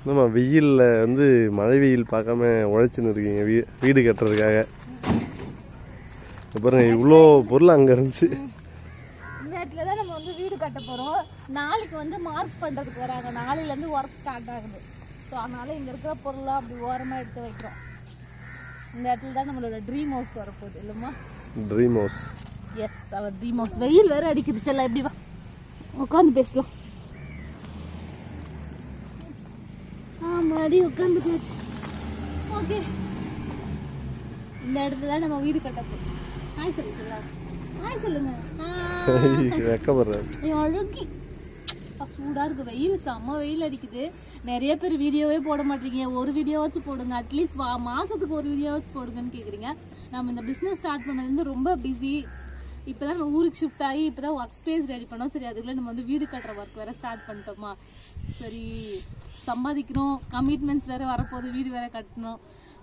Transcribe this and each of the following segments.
நம்ம வெயிலில் வந்து மழை வெயில் பார்க்காம உழைச்சின்னு இருக்கீங்க வீடு கட்டுறதுக்காக. பாருங்க இவ்வளோ பொருள் அங்கே இருந்துச்சு. இந்த இடத்துல தான் நம்ம வந்து வீடு கட்ட போகிறோம். நாளைக்கு வந்து மார்க் பண்ணுறதுக்கு வராங்க. நாளையிலேருந்து ஒர்க் ஸ்டார்ட் ஆகுது. ஸோ அதனால் இங்கே இருக்கிற பொருளாக அப்படி ஓரமாக எடுத்து வைக்கிறோம். இந்த இடத்துல தான் நம்மளோட ட்ரீம் ஹவுஸ் வரப்போகுது இல்லைம்மா? Dream house. எஸ், அவர் ட்ரீம் ஹவுஸ். வெயில் வேறு அடிக்குது. செல்ல எப்படி வா உட்காந்து பேசலாம். ஆமாடி உட்காந்து போச்சு. ஓகே, இந்த இடத்துல நம்ம வீடு கட்ட போறோம். ஹாய் சொல்லு சொல்ல. ஹாய் சொல்லுங்க. வெக்கப்படுறேன். அழகி சூடா இருக்கு. வெயில் செம்ம வெயில் அடிக்குது. நிறைய பேர் வீடியோவே போட மாட்டீங்க. ஒரு வீடியோவாச்சும் போடுங்க. அட்லீஸ்ட் மாசத்துக்கு ஒரு வீடியோவாச்சும் போடுங்கன்னு கேக்குறீங்க. நம்ம இந்த பிசினஸ் ஸ்டார்ட் பண்ணது ரொம்ப பிஸி. இப்போதான் நம்ம ஊருக்கு ஷிஃப்ட் ஆகி இப்போதான் ஒர்க் ஸ்பேஸ் ரெடி பண்ணோம். சரி, அதுக்குள்ள நம்ம வந்து வீடு கட்டுற ஒர்க் வேற ஸ்டார்ட் பண்ணிட்டோமா. சரி, சம்பாதிக்கணும், கமிட்மெண்ட்ஸ் வேற வரப்போகுது, வீடு வேற கட்டணும்.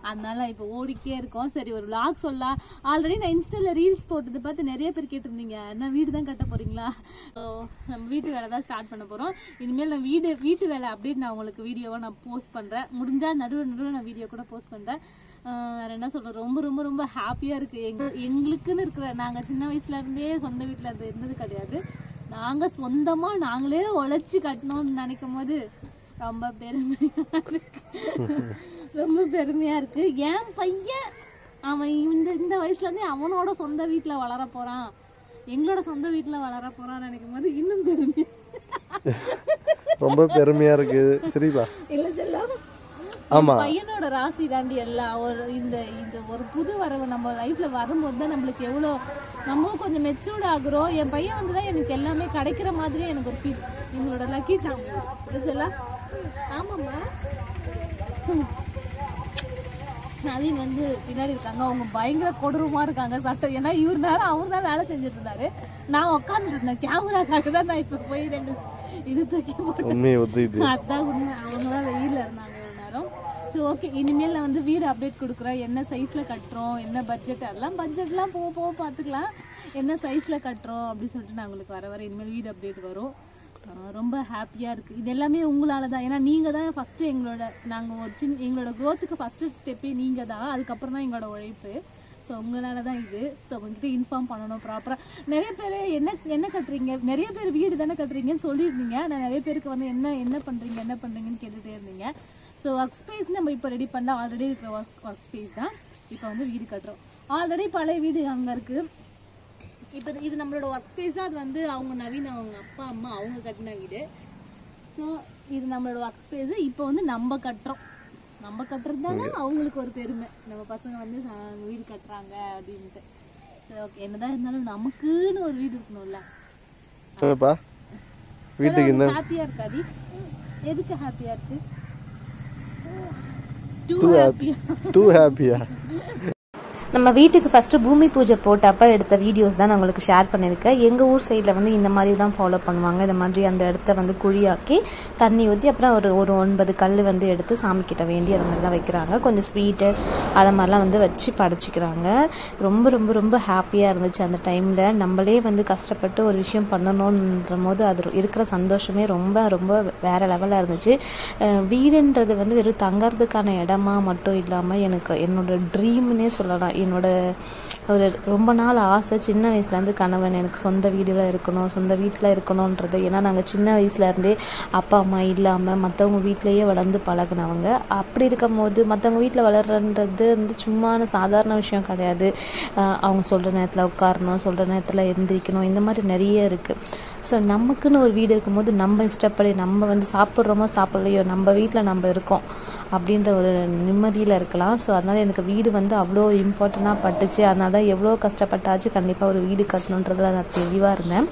அதனால இப்போ ஓடிக்கே இருக்கோம். சரி, ஒரு விளாக் சொல்லலாம். ஆல்ரெடி நான் இன்ஸ்டால ரீல்ஸ் போட்டது பார்த்து நிறைய பேர் கேட்டிருந்தீங்க, என்ன வீடு தான் கட்ட போறீங்களா? நம்ம வீட்டு வேலை தான் ஸ்டார்ட் பண்ண போறோம். இனிமேல் நான் வீட்டு வேலை அப்டேட் நான் உங்களுக்கு வீடியோவாக நான் போஸ்ட் பண்றேன். முடிஞ்சா நடுவில் நான் வீடியோ கூட போஸ்ட் பண்றேன். வேற என்ன சொல்றேன், ரொம்ப ரொம்ப ரொம்ப ஹாப்பியா இருக்கு. எங்களுக்குன்னு இருக்கிற, நாங்க சின்ன வயசுல இருந்தே சொந்த வீட்டுல இருந்தது கிடையாது. நாங்க சொந்தமா நாங்களே உழைச்சி கட்டணும்னு நினைக்கும் போது ரொம்ப பெருமையா இருக்கு. ரொம்ப பெருமையா இருக்கு. என் பையன் அவன் இந்த வயசுல இருந்தே அவனோட சொந்த வீட்டுல வளர போறான், எங்களோட சொந்த வீட்டுல வளர போறான்னு நினைக்கும் போது இன்னும் பெருமையா, ரொம்ப பெருமையா இருக்கு. சரிப்பா இல்ல செல்லம், பையனோட ராசி தாண்டி எல்லாம். இந்த ஒரு புது வரவு நம்ம லைஃப்ல வரும்போது தான் நம்மளுக்கு எவ்வளோ நம்ம கொஞ்சம் மெச்சூர்ட் ஆகுறோம். என் பையன் வந்துதான் எனக்கு எல்லாமே கிடைக்கிற மாதிரி எனக்கு ஒரு ஃபீல். எங்களோட லக்கி சாம். ஆமாம்மா, நவீன் வந்து பின்னாடி இருக்காங்க. அவங்க பயங்கர கொடூரமா இருக்காங்க சட்டம். ஏன்னா இவர் நேரம் அவர் தான் வேலை செஞ்சுட்டு இருந்தாரு. நான் உட்காந்துட்டு இருந்தேன். கேமராக்காக தான் நான் இப்ப போய் இது தூக்கி போட்டேன். அதான் உண்மை. அவங்க தான் வெயில இருந்தாங்க நேரம். ஸோ ஓகே, இனிமேல் நான் வந்து வீடு அப்டேட் கொடுக்குறேன். என்ன சைஸில் கட்டுறோம், என்ன பட்ஜெட், அதெல்லாம் பட்ஜெட்லாம் போக பார்த்துக்கலாம். என்ன சைஸில் கட்டுறோம் அப்படின்னு சொல்லிட்டு நான் உங்களுக்கு வர இனிமேல் வீடு அப்டேட் வரும். ரொம்ப ஹாப்பியாக இருக்குது. இது எல்லாமே உங்களால் தான். ஏன்னா நீங்கள் தான் ஃபஸ்ட்டு எங்களோட க்ரோத்துக்கு ஃபஸ்ட்டு ஸ்டெப்பே நீங்கள் தான். அதுக்கப்புறம் தான் எங்களோட உழைப்பு. ஸோ உங்களால் தான் இது. ஸோ உங்ககிட்ட இன்ஃபார்ம் பண்ணணும் ப்ராப்பராக. நிறைய பேர் என்ன கட்டுறீங்க, நிறைய பேர் வீடு தானே கட்டுறீங்கன்னு சொல்லியிருந்தீங்க. நான் நிறைய பேருக்கு வந்து என்ன பண்ணுறீங்கன்னு கேட்டுகிட்டே இருந்தீங்க. ஸோ ஒர்க் ஸ்பேஸ் நம்ம இப்போ ரெடி பண்ணால் ஆல்ரெடி இருக்கிற ஒர்க் ஸ்பேஸ் தான் இப்போ வந்து வீடு கட்டுறோம். ஆல்ரெடி பழைய வீடு அங்கே இருக்குது. இப்போ இது நம்மளோட ஒர்க் ஸ்பேஸ் தான். அது வந்து அவங்க நவீன், அவங்க அப்பா அம்மா அவங்க கட்டின வீடு. ஸோ இது நம்மளோட ஒர்க் ஸ்பேஸு. இப்போ வந்து நம்ம கட்டுறோம். நம்ம கட்டுறது தானே அவங்களுக்கு ஒரு பெருமை, நம்ம பசங்க வந்து வீடு கட்டுறாங்க அப்படின்ட்டு. சரி ஓகே, என்னதான் இருந்தாலும் நமக்குன்னு ஒரு வீடு இருக்கணும்ல. வீட்டுக்கு ஹாப்பியா இருக்காது? எதுக்கு ஹாப்பியா இருக்கு? டூ ஹாப்பியா? நம்ம வீட்டுக்கு ஃபஸ்ட்டு பூமி பூஜை போட்டப்போ எடுத்த வீடியோஸ் தான் நான் உங்களுக்கு ஷேர் பண்ணியிருக்கேன். எங்கள் ஊர் சைடில் வந்து இந்த மாதிரி தான் ஃபாலோ பண்ணுவாங்க. இந்த மாதிரி அந்த இடத்த வந்து குழியாக்கி தண்ணி ஊற்றி அப்புறம் ஒரு 9 கல் வந்து எடுத்து சாமிக்கிட்ட வேண்டி அது மாதிரி தான் வைக்கிறாங்க. கொஞ்சம் ஸ்வீட்டு அதை மாதிரிலாம் வந்து வச்சு படைச்சிக்கிறாங்க. ரொம்ப ரொம்ப ரொம்ப ஹாப்பியாக இருந்துச்சு அந்த டைமில். நம்மளே வந்து கஷ்டப்பட்டு ஒரு விஷயம் பண்ணணுன்ற போது அது இருக்கிற சந்தோஷமே ரொம்ப ரொம்ப வேறு லெவலில் இருந்துச்சு. வீடுன்றது வந்து வெறும் தங்கறதுக்கான இடமா மட்டும் இல்லாமல் எனக்கு என்னோட ட்ரீம்னே சொல்லலாம். என்னோட ஒரு ரொம்ப நாள் ஆசை, சின்ன வயசுலேருந்து கணவன் எனக்கு சொந்த வீடில் இருக்கணும், சொந்த வீட்டில் இருக்கணுன்றது. ஏன்னா நாங்கள் சின்ன வயசுலேருந்தே அப்பா அம்மா இல்லாமல் மற்றவங்க வீட்டிலையே வளர்ந்து பழகினவங்க. அப்படி இருக்கும் போது மற்றவங்க வீட்டில் வளர்றது வந்து சும்மா சாதாரண விஷயம் கிடையாது. அவங்க சொல்கிற நேரத்தில் உட்காரணும், சொல்கிற நேரத்தில் எந்திரிக்கணும், இந்த மாதிரி நிறைய இருக்குது. ஸோ நமக்குன்னு ஒரு வீடு இருக்கும்போது நம்ம இஷ்டப்படி நம்ம வந்து சாப்பிட்றோமோ சாப்பிட்லையோ நம்ம வீட்டில் நம்ம இருக்கோம் அப்படின்ற ஒரு நிம்மதியில் இருக்கலாம். ஸோ அதனால் எனக்கு வீடு வந்து அவ்வளோ இம்பார்ட்டண்ட்டாக பட்டுச்சு. அதனால தான் எவ்வளோ கஷ்டப்பட்டாச்சு கண்டிப்பாக ஒரு வீடு கட்டணுன்றதுல நான் தெளிவாக இருந்தேன்.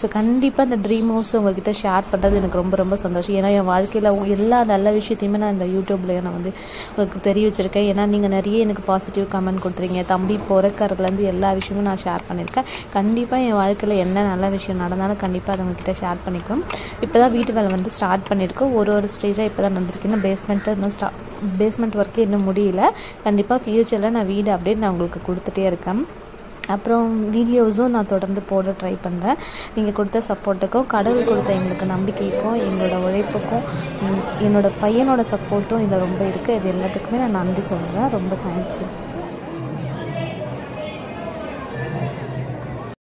ஸோ கண்டிப்பாக இந்த ட்ரீம் ஹவுஸ் உங்கள்கிட்ட ஷேர் பண்ணுறது எனக்கு ரொம்ப ரொம்ப சந்தோஷம். ஏன்னா என் வாழ்க்கையில் எல்லா நல்ல விஷயத்தையுமே நான் இந்த யூடியூப்பில் நான் வந்து உங்களுக்கு தெரிய வச்சுருக்கேன். ஏன்னா நீங்கள் நிறைய எனக்கு பாசிட்டிவ் கமெண்ட் கொடுத்துறீங்க. தம்பி பிறக்கிறதுலேருந்து எல்லா விஷயமும் நான் ஷேர் பண்ணியிருக்கேன். கண்டிப்பாக என் வாழ்க்கையில் என்ன நல்ல விஷயம் நடந்தாலும் கண்டிப்பாக அதை உங்ககிட்ட ஷேர் பண்ணிக்குவோம். இப்போ தான் வீட்டு வேலை வந்து ஸ்டார்ட் பண்ணியிருக்கோம். ஒரு ஸ்டேஜாக இப்போ தான் நடந்திருக்கு. இன்னும் பேஸ்மெண்ட் ஒர்க்கே இன்னும் முடியல. கண்டிப்பாக ஃபியூச்சரில் நான் வீடு அப்டேட் நான் உங்களுக்கு கொடுத்துட்டே இருக்கேன். அப்புறம் வீடியோஸும் நான் தொடர்ந்து போட ட்ரை பண்ணுறேன். நீங்கள் கொடுத்த சப்போர்ட்டுக்கும் கடவுள் கொடுத்த எங்களுக்கு நம்பிக்கைக்கும் எங்களோட உழைப்புக்கும் என்னோடய பையனோட சப்போர்ட்டும் இதில் ரொம்ப இருக்குது. இது எல்லாத்துக்குமே நான் நன்றி சொல்கிறேன். ரொம்ப தேங்க்யூ.